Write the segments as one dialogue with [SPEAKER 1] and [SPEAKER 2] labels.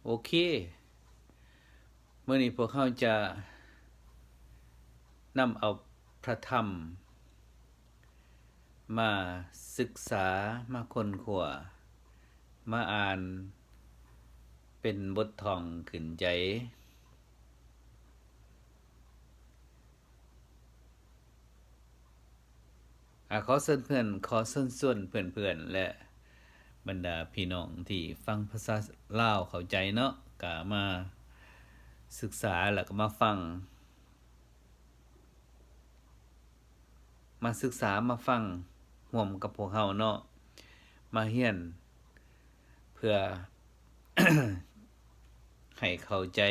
[SPEAKER 1] โอเคเมื่อนี้พวกเขาจะนำเอาพระธรรมมาศึกษามาค้นคว้ามาอ่านเป็นบทท่องขึ้นใจขอเชิญเพื่อนขอเชิญส่วนเพื่อนๆและบรรดาพี่น้องที่ฟังภาษาลาวเข้าใจเนาะก็มาศึกษาแล้วก็มาฟังมาฟังร่วมกับพวกเฮาเนาะมาเรียนเพื่อ ให้เข้าใจ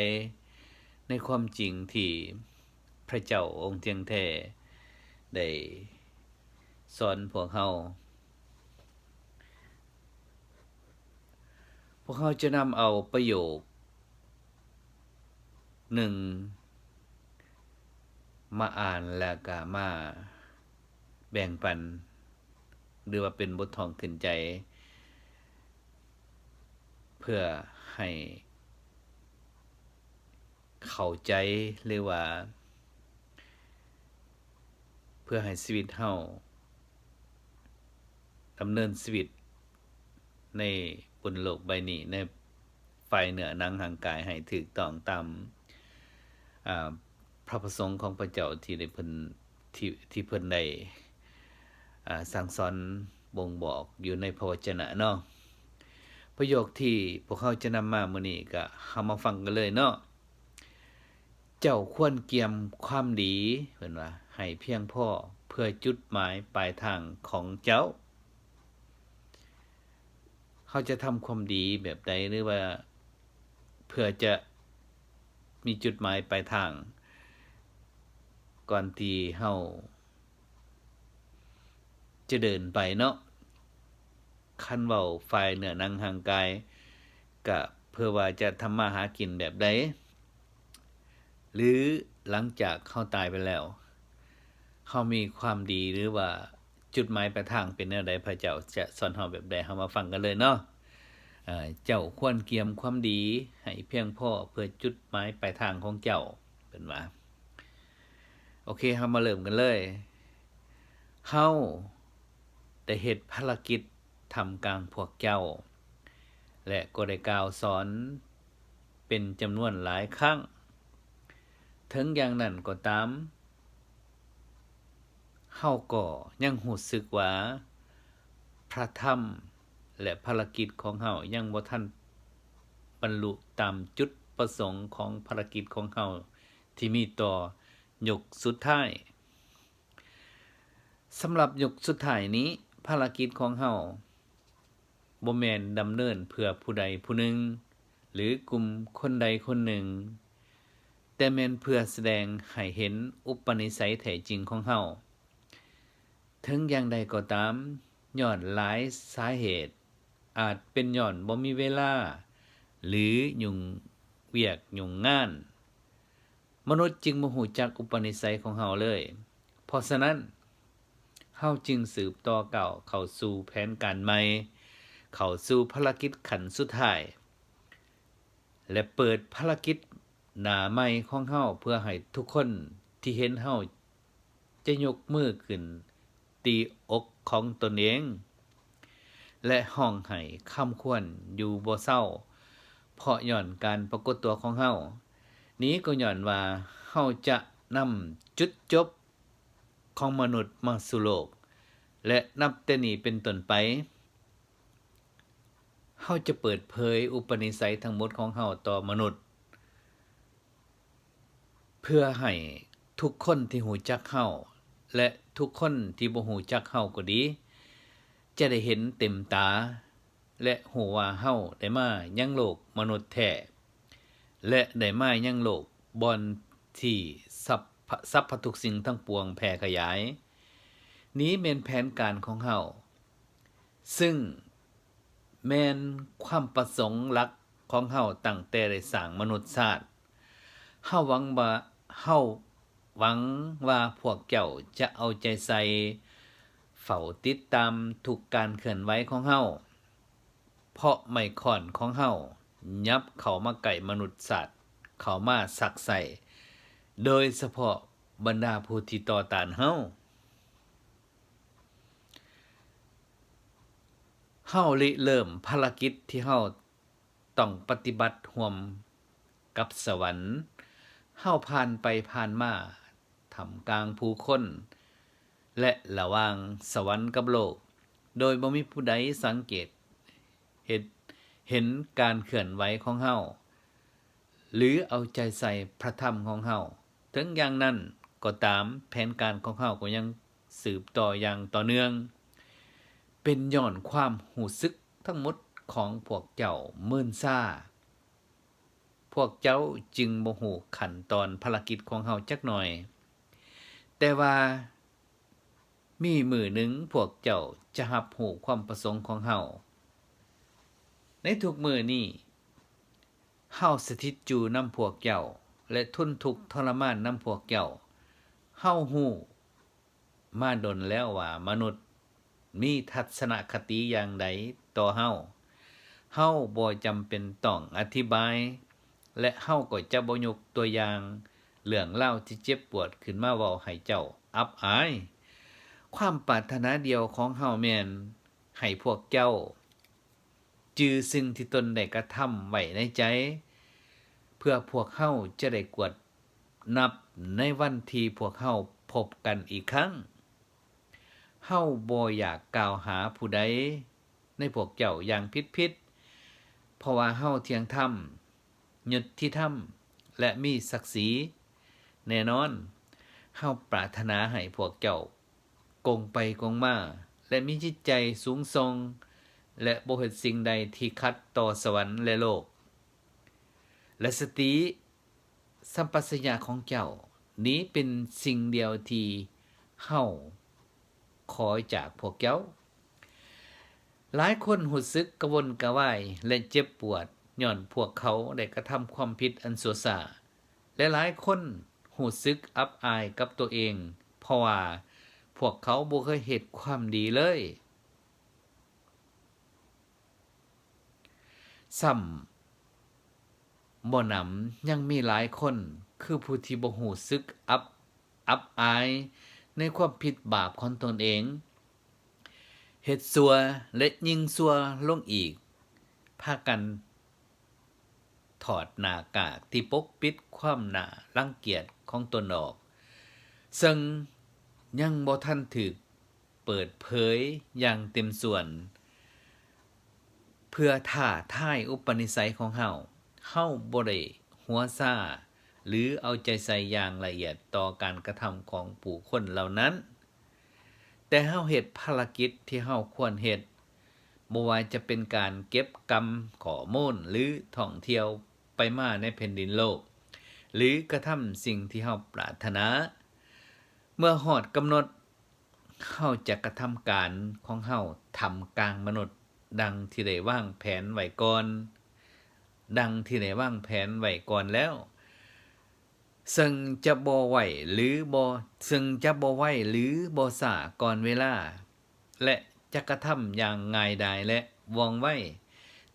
[SPEAKER 1] ในความจริงที่พระเจ้าองค์เทียงแท้ได้สอนพวกเราจะนำเอาประโยคหนึ่งมาอ่านแล้วก็มาแบ่งปันหรือว่าเป็นบทท่องขึ้นใจเพื่อให้เข้าใจหรือว่าเพื่อให้ชีวิตเฮาดำเนินชีวิตในบนโลกใบนี้ในฝ่ายเหนือหนังห่างกายให้ถูกต้องตามพระประสงค์ของพระเจ้าที่ได้เพิ่นที่เพิ่นได้สั่งสอนบ่งบอกอยู่ในพระวจนะเนาะประโยคที่พวกเขาจะนำมามื้อนี้ก็เฮามาฟังกันเลยเนาะเจ้าควรเกียมความดีเพิ่นว่าให้เพียงพอเพื่อจุดหมายปลายทางของเจ้าเขาจะทำความดีแบบใดหรือว่าเพื่อจะมีจุดหมายปลายทางก่อนที่เฮาจะเดินไปเนาะคันเว้าฝ่ายเหนือหนังห่างกายก็เพื่อว่าจะทำมาหากินแบบใดหรือหลังจากเฮาตายไปแล้วเฮามีความดีหรือว่าจุดหมายปลายทางเป็นแนวใดพระเจ้าจะสอนเฮาแบบใดเฮามาฟังกันเลยเนาะเจ้าควรเกียมความดีให้เพียงพอเพื่อจุดหมายปลายทางของเจ้าเป็นว่าโอเคเฮามาเริ่มกันเลยเฮาได้เฮ็ดภารกิจทำกลางพวกเจ้าและก็ได้กล่าวสอนเป็นจำนวนหลายครั้งถึงอย่างนั้นก็ตามเฮาก็ยังรู้สึกว่าพระธรรมและภารกิจของเฮายังบ่ทันบรรลุตามจุดประสงค์ของภารกิจของเฮาที่มีต่อยกสุดท้ายสำหรับยกสุดท้ายนี้ภารกิจของเฮาบ่แม่นดำเนินเพื่อผู้ใดผู้หนึ่งหรือกลุ่มคนใดคนหนึ่งแต่แม่นเพื่อแสดงให้เห็นอุปนิสัยแท้จริงของเฮาถึงอย่างใดก็ตามย้อนหลายสาเหตุอาจเป็นย้อนบ่มีเวลาหรือยุ่งเวียกยุ่งงานมนุษย์จึงบ่รู้จักอุปนิสัยของเฮาเลยเพราะฉะนั้นเฮาจึงสืบต่อเข้าสู่แผนการใหม่เข้าสู่ภารกิจขั้นสุดท้ายและเปิดภารกิจหน้าใหม่ของเฮาเพื่อให้ทุกคนที่เห็นเฮาจะยกมือขึ้นตีอกของตนเองและห้องให้คำควรอยู่บ่เศร้าเพราะย้อนการปรากฏตัวของเฮานี้ก็ย้อนว่าเฮาจะนำจุดจบของมนุษย์มาสู่โลกและนับแต่นี้เป็นต้นไปเฮาจะเปิดเผยอุปนิสัยทั้งหมดของเฮาต่อมนุษย์เพื่อให้ทุกคนที่รู้จักเฮาและทุกคนที่บ่รู้จักเฮาก็ดีจะได้เห็นเต็มตาและรู้ว่าเฮาได้มายังโลกมนุษย์แท้และได้มายังโลกบ่อนที่สรรพทุกสิ่งทั้งปวงแผ่ขยายนี้แม่นแผนการของเฮาซึ่งแม่นความประสงค์หลักของเฮาตั้งแต่ได้สร้างมนุษย์ชาติเฮาหวังว่าพวกเจ้าจะเอาใจใส่เฝ้าติดตามทุกการเคลื่อนไหวของเฮาเพราะไม้ค้อนของเฮา ยับเข้ามาใกล้มนุษย์สัตว์เข้ามาสักใส่โดยเฉพาะบรรดาผู้ที่ต่อต้านเฮาริเริ่มภารกิจที่เฮาต้องปฏิบัติร่วมกับสวรรค์เฮาผ่านไปผ่านมาท่ามกลางผู้คนและระหว่างสวรรค์กับโลกโดยบ่มีผู้ใดสังเกตเห็นการเคลื่อนไหวของเฮาหรือเอาใจใส่พระธรรมของเฮาถึงอย่างนั้นก็ตามแผนการของเฮาก็ยังสืบต่ออย่างต่อเนื่องเป็นย้อนความรู้สึกทั้งหมดของพวกเจ้ามื่นซ่าพวกเจ้าจึงบ่ฮู้ขั้นตอนภารกิจของเฮาจักหน่อยแต่ว่ามีมื้อหนึ่งพวกเจ้าจะรับรู้ความประสงค์ของเฮาในทุกมื้อนี้เฮาสถิตอยู่นำพวกเจ้าและทนทุกข์ทรมานนำพวกเจ้าเฮาฮู้มาดนแล้วว่ามนุษย์มีทัศนคติอย่างใดต่อเฮาบ่จำเป็นต้องอธิบายและเฮาก็จะบ่ยกตัวอย่างเรื่องราวที่เจ็บปวดขึ้นมาเว้าให้เจ้าอับอายความปรารถนาเดียวของเฮาแม่นให้พวกเจ้าจือสิ่งที่ตนได้กระทำไว้ในใจเพื่อพวกเฮาจะได้กวดนับในวันที่พวกเฮาพบกันอีกครั้งเฮาบ่อยากกล่าวหาผู้ใดในพวกเจ้าอย่างผิดเพราะว่าเฮาเที่ยงธรรมยุติธรรมและมีศักดิ์ศรีแน่นอนเฮาปรารถนาให้พวกเจ้ากงไปกงมาและมีจิตใจสูงส่งและบ่เฮ็ดสิ่งใดที่ขัดต่อสวรรค์และโลกและสติสัมปชัญญะของเจ้านี้เป็นสิ่งเดียวที่เฮาขอจากพวกเจ้าหลายคนรู้สึกกระวนกระวายและเจ็บปวดย้อนพวกเขาได้กระทำความผิดอันชั่วช้าและหลายคนรู้สึกอับอายกับตัวเองเพราะว่าพวกเขาบ่เคยเฮ็ดความดีเลยซ้ำบ่นำยังมีหลายคนคือผู้ที่บ่รู้สึกอับอายในความผิดบาปของตนเองเฮ็ดชั่วและยิ่งชั่วลงอีกพากันถอดหน้ากากที่ปกปิดความน่ารังเกียจของตนออกซึ่งยังบ่ทันถูกเปิดเผยอย่างเต็มส่วนเพื่อท้าทายอุปนิสัยของเฮาบ่ได้หัวซ่าหรือเอาใจใส่อย่างละเอียดต่อการกระทำของผู้คนเหล่านั้นแต่เฮาเฮ็ดภารกิจที่เฮาควรเฮ็ดบ่ว่าจะเป็นการเก็บกรรมข้อมูลหรือท่องเที่ยวไปมาในแผ่นดินโลกหรือกระทำสิ่งที่เฮาปรารถนาเมื่อฮอดกำหนดเฮาจะกระทำการของเฮาท่ามกลางมนุษย์ดังที่ได้วางแผนไว้ก่อนแล้วซึ่งจะบ่ไว้หรือบ่ช้าก่อนเวลาและจะกระทำอย่างง่ายดายและว่องไว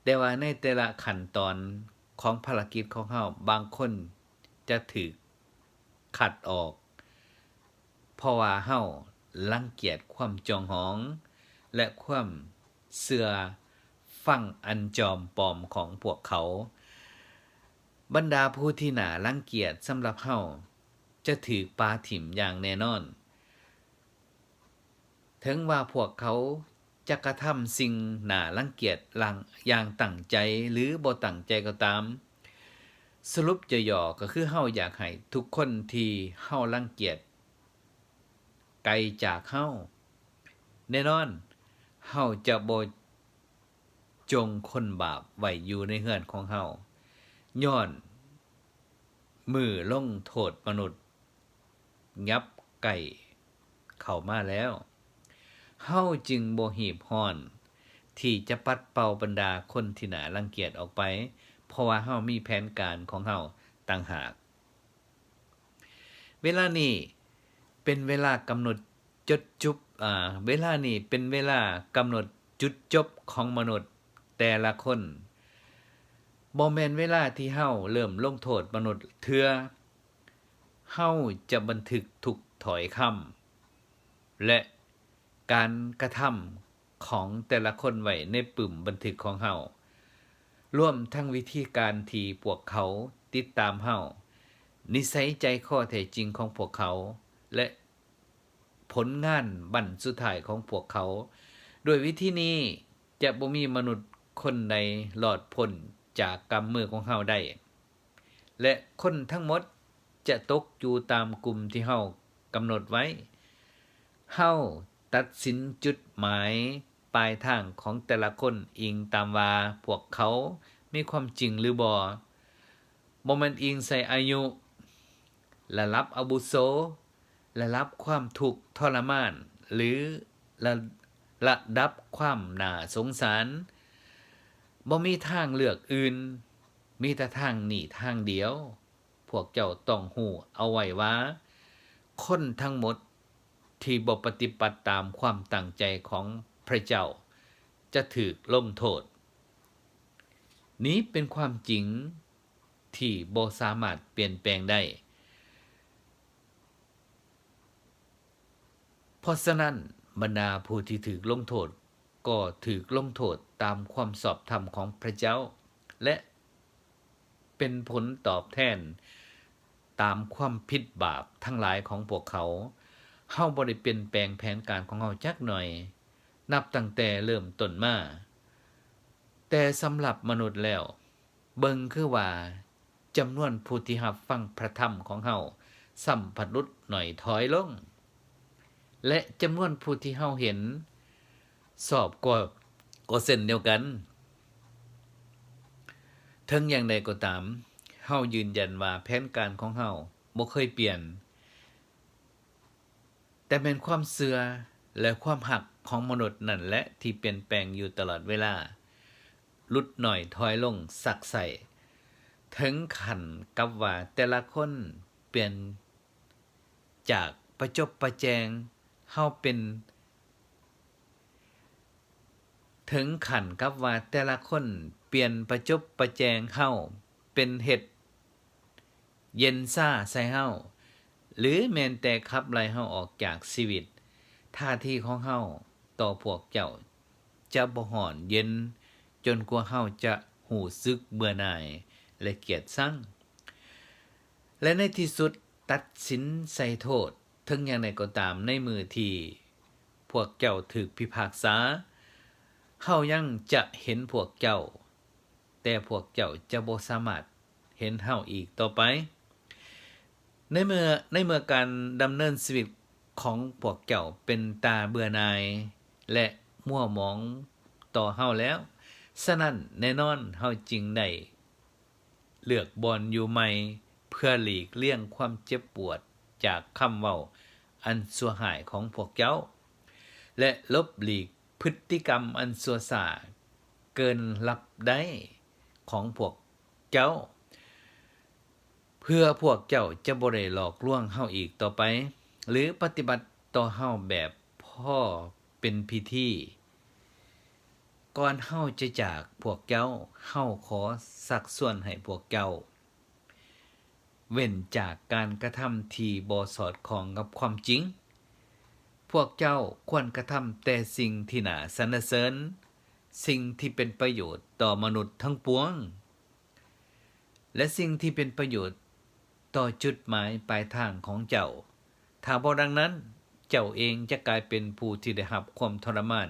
[SPEAKER 1] แต่ว่าในแต่ละขั้นตอนของภารกิจของเฮาบางคนจะถูกขัดออกเพราะว่าเฮารังเกียจความจองหองและความเชื่อฟังอันจอมปลอมของพวกเขาบรรดาผู้ที่น่ารังเกียจสำหรับเฮาจะถูกปาถิ่มอย่างแน่นอนถึงว่าพวกเขาจะกระทำสิ่งน่ารังเกียจอย่างตั้งใจหรือบ่ตั้งใจก็ตามสรุปย่อๆก็คือเฮาอยากให้ทุกคนที่เฮารังเกียจไกลจากเฮาแน่นอนเฮาจะบ่จงคนบาปไว้อยู่ในเรือนของเฮาย้อนมือลงโทษมนุษย์ยับไก่เข้ามาแล้วเฮาจึงบ่หีบฮ้อนที่จะปัดเป่าบรรดาคนที่น่ารังเกียจออกไปเพราะว่าเฮามีแผนการของเฮาต่างหากเวลานี้เป็นเวลากำหนดเวลานี้เป็นเวลากำหนดจุดจบของมนุษย์แต่ละคน บ่แม่นเวลาที่เฮาเริ่มลงโทษมนุษย์เทื่อเฮาจะบันทึกทุกถ้อยคำและการกระทำของแต่ละคนไว้ในปึ่มบันทึกของเฮารวมทั้งวิธีการที่พวกเขาติดตามเฮานิสัยใจคอแท้จริงของพวกเขาและผลงานบั้นสุดท้ายของพวกเขาด้วยวิธีนี้จะบ่มีมนุษย์คนใดรอดพ้นจากกำมือของเฮาได้และคนทั้งหมดจะตกอยู่ตามกลุ่มที่เฮากำหนดไว้เฮาตัดสินจุดหมายปลายทางของแต่ละคนอิงตามว่าพวกเขามีความจริงหรือบ่แม่นอิงใส่อายุระดับอาวุโสระดับความทุกข์ทรมานหรือระระดับความน่าสงสารบ่มีทางเลือกอื่นมีแต่ทางนี้ทางเดียวพวกเจ้าต้องฮู้เอาไว้ว่าคนทั้งหมดที่บ่ปฏิบัติตามความตั้งใจของพระเจ้าจะถูกลงโทษนี้เป็นความจริงที่บ่สามารถเปลี่ยนแปลงได้เพราะฉะนั้นบรรดาผู้ที่ถูกลงโทษก็ถูกลงโทษตามความชอบธรรมของพระเจ้าและเป็นผลตอบแทนตามความผิดบาปทั้งหลายของพวกเขาเฮาบ่ได้เปลี่ยนแปลงแผนการของเฮาจักหน่อยนับตั้งแต่เริ่มต้นมาแต่สำหรับมนุษย์แล้วเบิ่งคือว่าจำนวนผู้ที่รับฟังพระธรรมของเฮาสัมผัสลดหน่อยถอยลงและจำนวนผู้ที่เฮาเห็นสอบก็เส้นเดียวกันถึงอย่างใดก็ตามเฮายืนยันว่าแผนการของเฮาบ่เคยเปลี่ยนแต่เป็นความเชื่อและความหักของมนุษย์นั่นแหละที่เปลี่ยนแปลงอยู่ตลอดเวลาลุดหน่อยถอยลงสักใส่ถึงขั้นกับว่าแต่ละคนเปลี่ยนจากประจบประแจงเฮาเป็นถึงขั้นกับว่าแต่ละคนเปลี่ยนประจบประแจงเฮาเป็นเฮ็ดเย็นซ่าใส่เฮาหรือแม้นแต่ขับไล่เฮาออกจากชีวิตท่าทีของเฮาต่อพวกเจ้าจะบ่ร้อนเย็นจนกว่าเฮาจะรู้สึกเบื่อหน่ายและเกลียดชังและในที่สุดตัดสินใส่โทษถึงอย่างใดก็ตามในมือที่พวกเจ้าถูกพิพากษาเฮายังจะเห็นพวกเจ้าแต่พวกเจ้าจะบ่สามารถเห็นเฮาอีกต่อไปในเมื่อการดำเนินชีวิตของพวกเจ้าเป็นตาเบื่อหน่ายและมัวหมองต่อเฮาแล้วฉะนั้นแน่นอนเฮาจึงได้เลือกบ่อนอยู่ใหม่เพื่อหลีกเลี่ยงความเจ็บปวดจากคำเว้าอันชั่วร้ายของพวกเจ้าและลบหลีกพฤติกรรมอันชั่วช้าเกินรับได้ของพวกเจ้าเพื่อพวกเจ้าจะบ่ได้หลอกลวงเฮาอีกต่อไปหรือปฏิบัติต่อเฮาแบบพ่อเป็นพิธีก่อนเฮาจะจากพวกเจ้าเฮาขอสักส่วนให้พวกเจ้าเว้นจากการกระทำที่บ่สอดคล้องกับความจริงพวกเจ้าควรกระทำแต่สิ่งที่น่าสรรเสริญสิ่งที่เป็นประโยชน์ต่อมนุษย์ทั้งปวงและสิ่งที่เป็นประโยชน์ต่อจุดหมายปลายทางของเจ้าถ้าบ่ดังนั้นเจ้าเองจะกลายเป็นผู้ที่ได้รับความทรมาน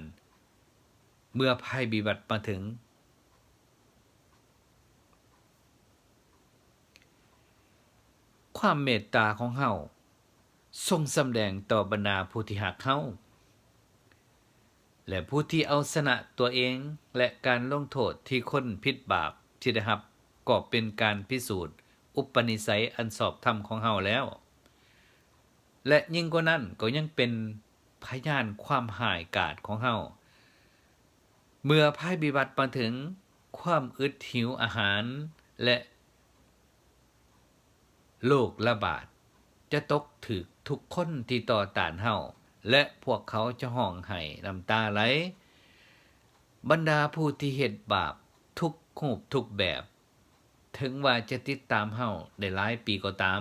[SPEAKER 1] เมื่อภัยพิบัติมาถึงความเมตตาของเฮาทรงสำแดงต่อบรรดาผู้ที่รักเฮาและผู้ที่เอาชนะตัวเองและการลงโทษที่คนผิดบาปที่ได้รับก็เป็นการพิสูจน์อุปนิสัยอันชอบธรรมของเฮาแล้วและยิ่งกว่านั้นก็ยังเป็นพยานความร้ายกาจของเฮาเมื่อภัยพิบัติมาถึงความอึดหิวอาหารและโรคระบาดจะตกถึกทุกคนที่ต่อต้านเฮาและพวกเขาจะห้องไห้น้ำตาไหลบรรดาผู้ที่เฮ็ดบาปทุกรูปทุกแบบ ถึงว่าจะติดตามเฮาได้หลายปีก็ตาม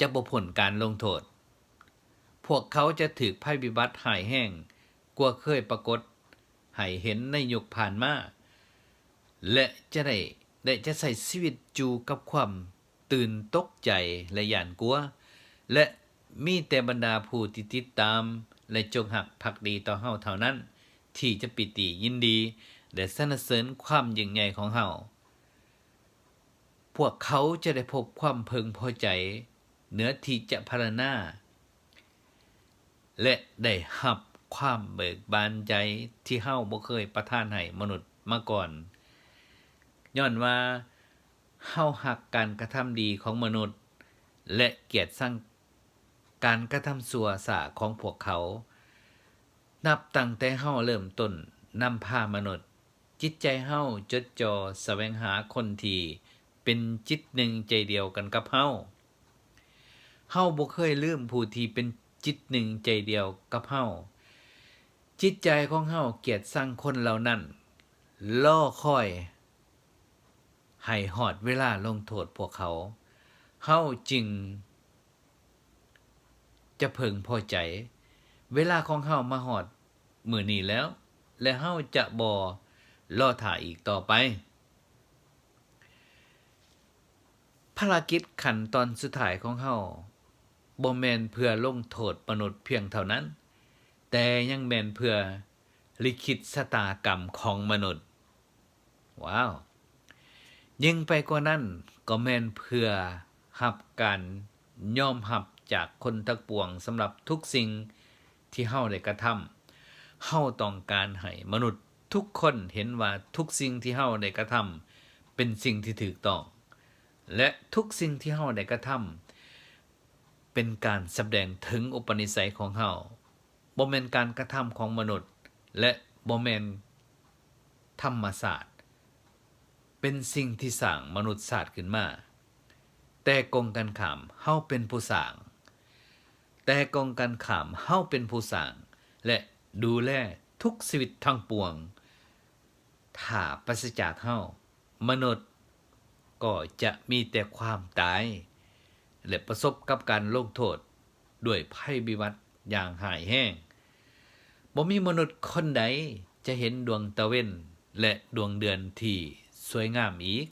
[SPEAKER 1] จะบ่พ้นการลงโทษพวกเขาจะถูกภัยพิบัติร้ายแรงกว่าเคยปรากฏให้เห็นในยุคผ่านมาและจะใช้ชีวิตอยู่กับความตื่นตกใจและหย้านกลัวและมีแต่บรรดาผู้ที่ติดตามและจงรักภักดีต่อเฮาเท่านั้นที่จะปิติยินดีและสรรเสริญความยิ่งใหญ่ของเฮาพวกเขาจะได้พบความพึงพอใจเหนือที่จะพรรณนาและได้รับความเบิกบานใจที่เฮาบ่เคยประทานให้มนุษย์มาก่อนย้อนว่าเฮารักการกระทำดีของมนุษย์และเกลียดชังการกระทำชั่วช้าของพวกเขานับตั้งแต่เฮาเริ่มต้นนำพามนุษย์จิตใจเฮาจดจ่อแสวงหาคนที่เป็นจิตหนึ่งใจเดียวกันกับเฮาบ่เคยลืมผู้ที่เป็นจิตหนึ่งใจเดียวกับเฮาจิตใจของเฮาเกลียดชังคนเหล่านั้นรอคอยให้ฮอดเวลาลงโทษพวกเขาเฮาจึงจะพึงพอใจเวลาของเฮามาฮอดมื้อนี้แล้วและเฮาจะบ่รอท่าอีกต่อไปภารกิจขั้นตอนสุดท้ายของเฮาบ่แม่นเพื่อลงโทษมนุษย์เพียงเท่านั้นแต่ยังแม่นเพื่อลิขิตชะตากรรมของมนุษย์ว้าวยิ่งไปกว่านั้นก็แม่นเพื่อรับการยอมรับจากคนทั้งปวงสำหรับทุกสิ่งที่เฮาได้กระทำเฮาต้องการให้มนุษย์ทุกคนเห็นว่าทุกสิ่งที่เฮาได้กระทำเป็นสิ่งที่ถูกต้องและทุกสิ่งที่เฮาได้กระทำเป็นการแสดงถึงอุปนิสัยของเฮาบ่แม่นการกระทำของมนุษย์และบ่แม่นธรรมศาสตร์เป็นสิ่งที่สร้างมนุษย์ศาสตร์ขึ้นมาแต่กงกันข้ามเฮาเป็นผู้สร้างและดูแลทุกชีวิตทั้งปวงถ้าปราศจากเฮามนุษย์ก็จะมีแต่ความตายและประสบกับการลงโทษด้วยภัยพิบัติอย่างหายแห้งบ่มีมนุษย์คนใดจะเห็นดวงตะเว้นและดวงเดือนที่สวยงามอีก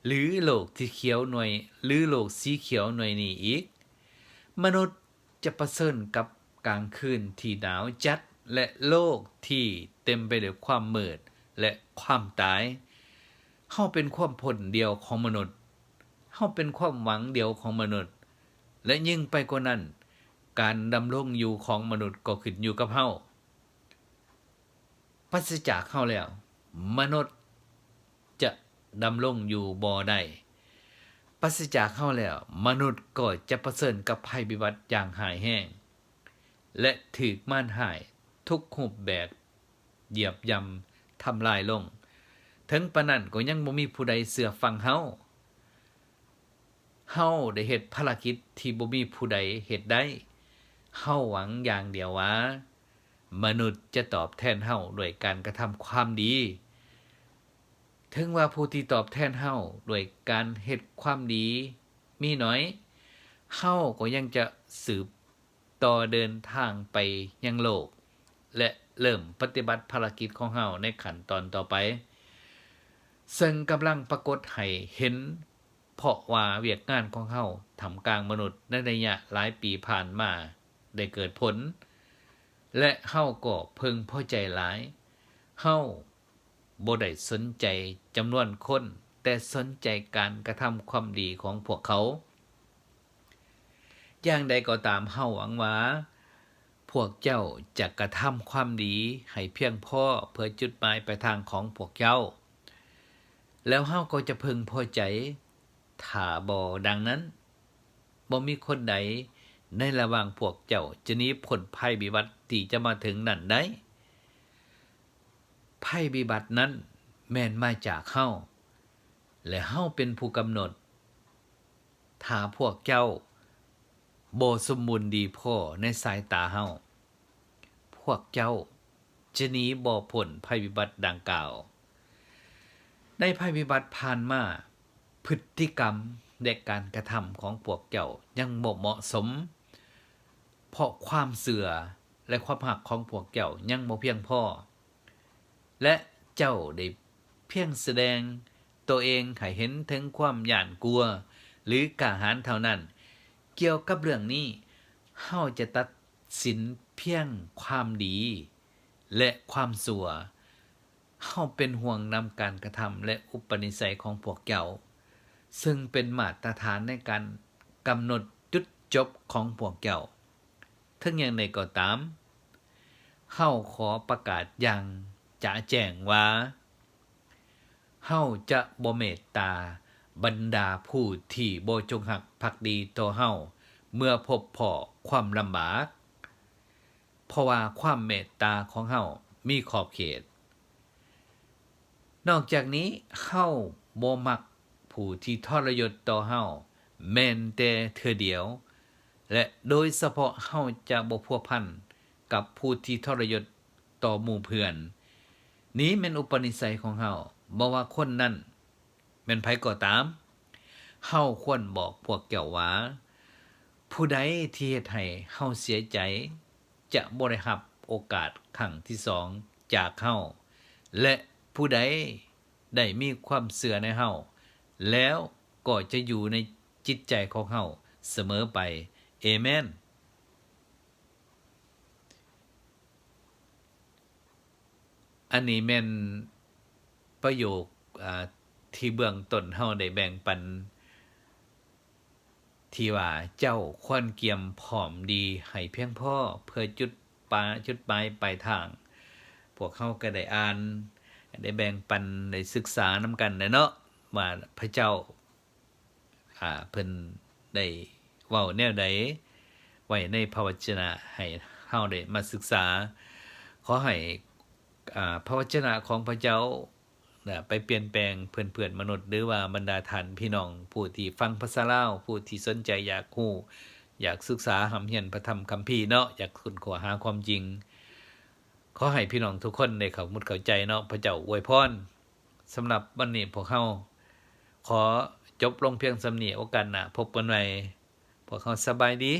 [SPEAKER 1] หรือโลกที่เขียวหน่วยหรือโลกสีเขียวหน่วยนี้อีกมนุษย์จะประเสริญกับกลางคืนที่หนาวจัดและโลกที่เต็มไปด้วยความมืดและความตายเฮาเป็นความพ้นเดียวของมนุษย์เฮาเป็นความหวังเดียวของมนุษย์และยิ่งไปกว่านั้นการดำรงอยู่ของมนุษย์ก็ขึ้นอยู่กับเฮาปราศจากเฮาแล้วมนุษย์จะดำรงอยู่บ่ได้ปราศจากเฮาแล้วมนุษย์ก็จะเผชิญกับภัยพิบัติอย่างหายแห้งและถูกม่านหายทุกรูปแบบเหยียบย่ำทำลายลงถึงปานนั้นก็ยังบ่มีผู้ใดเชื่อฟังเฮาได้เฮ็ดภารกิจที่บ่มีผู้ใดเฮ็ดได้เฮาหวังอย่างเดียวว่ามนุษย์จะตอบแทนเฮาด้วยการกระทำความดีถึงว่าผู้ที่ตอบแทนเฮาด้วยการเฮ็ดความดีมีน้อยเฮาก็ยังจะสืบต่อเดินทางไปยังโลกและเริ่มปฏิบัติภารกิจของเฮาในขั้นตอนต่อไปซึ่งกำลังปรากฏให้เห็นเพราะว่าเวียกงานของเฮาท่ามกลางมนุษย์ในระยะหลายปีผ่านมาได้เกิดผลและเฮาก็พึงพอใจหลายเฮาบ่ได้สนใจจำนวนคนแต่สนใจการกระทำความดีของพวกเขาอย่างใดก็ตามเฮาหวังว่าพวกเจ้าจะกระทำความดีให้เพียงพอเพื่อจุดหมายปลายทางของพวกเจ้าแล้วเฮาก็จะพึงพอใจถ้าบ่ดังนั้นบ่มีคนใดในระหว่างพวกเจ้าจะหนีพ้นภัยพิบัติที่จะมาถึงนั่นได้ภัยพิบัตินั้นแม่นมาจากเฮาและเฮาเป็นผู้กำหนดถ้าพวกเจ้าบ่สมบูรณ์ดีพอในสายตาเฮาพวกเจ้าจะหนีบ่พ้นภัยพิบัติดังกล่าวใน ในภัยพิบัติผ่านมาพฤติกรรมและการกระทำของพวกเจ้ายังบ่เหมาะสมเพราะความเสื่อและความหักของพวกเจ้ายังบ่เพียงพอและเจ้าได้เพียงแสดงตัวเองให้เห็นถึงความหย่านกลัวหรือกล้าหาญเท่านั้นเกี่ยวกับเรื่องนี้เฮาจะตัดสินเพียงความดีและความชั่วเฮาเป็นห่วงนำการกระทำและอุปนิสัยของพวกเจ้าซึ่งเป็นมาตรฐานในการกำหนดจุดจบของพวกเจ้าถึงอย่างใดก็ตามเฮาขอประกาศอย่างจะแจ้งว่าเฮาจะบ่เมตตาบรรดาผู้ที่บ่จงรักภักดีต่อเฮาเมื่อพบพ้อความลำบากเพราะว่าความเมตตาของเฮามีขอบเขตนอกจากนี้เฮาบ่มักผู้ที่ทรยศต่อเฮาแม้นแต่เทื่อเดียวและโดยเฉพาะเฮาจะบ่พัวพันกับผู้ที่ทรยศต่อหมู่เพื่อนนี้แม่นอุปนิสัยของเฮาบ่ว่าคนนั้นแม่นไผก็ตามเฮาควรบอกพวกเจ้าว่าผู้ใดที่เฮ็ดให้เฮาเสียใจจะบ่ได้รับโอกาสครั้งที่2จากเฮาและผู้ใดได้มีความเชื่อในเฮาแล้วก็จะอยู่ในจิตใจของเฮาเสมอไปเอเมนอันนี้แม่นประโยคที่เบื้องต้นเฮาได้แบ่งปันที่ว่าเจ้าควรเกียมพร้อมดีให้เพียงพอเพื่อจุดหมายปลายทางพวกเขาก็ได้อ่านได้แบ่งปันได้ศึกษานำกันเนาะว่าพระเจ้าเพิ่นได้เว้าแนวใดไว้ในพระวจนะให้เฮาได้มาศึกษาขอให้พระวจนะของพระเจ้าไปเปลี่ยนแปลงเพื่อนๆมนุษย์หรือว่าบรรดาท่านพี่น้องผู้ที่ฟังภาษาลาวผู้ที่สนใจอยากรู้อยากศึกษาหำเรียนพระธรรมคัมภีร์เนาะอยากค้นคว้าหาความจริงขอให้พี่น้องทุกคนได้เข้าใจเนาะพระเจ้าอวยพรสำหรับวันนี้พวกเราขอจบลงเพียงส่ำนี้โอกาสหน้าพบกันใหม่พวกเราสบายดี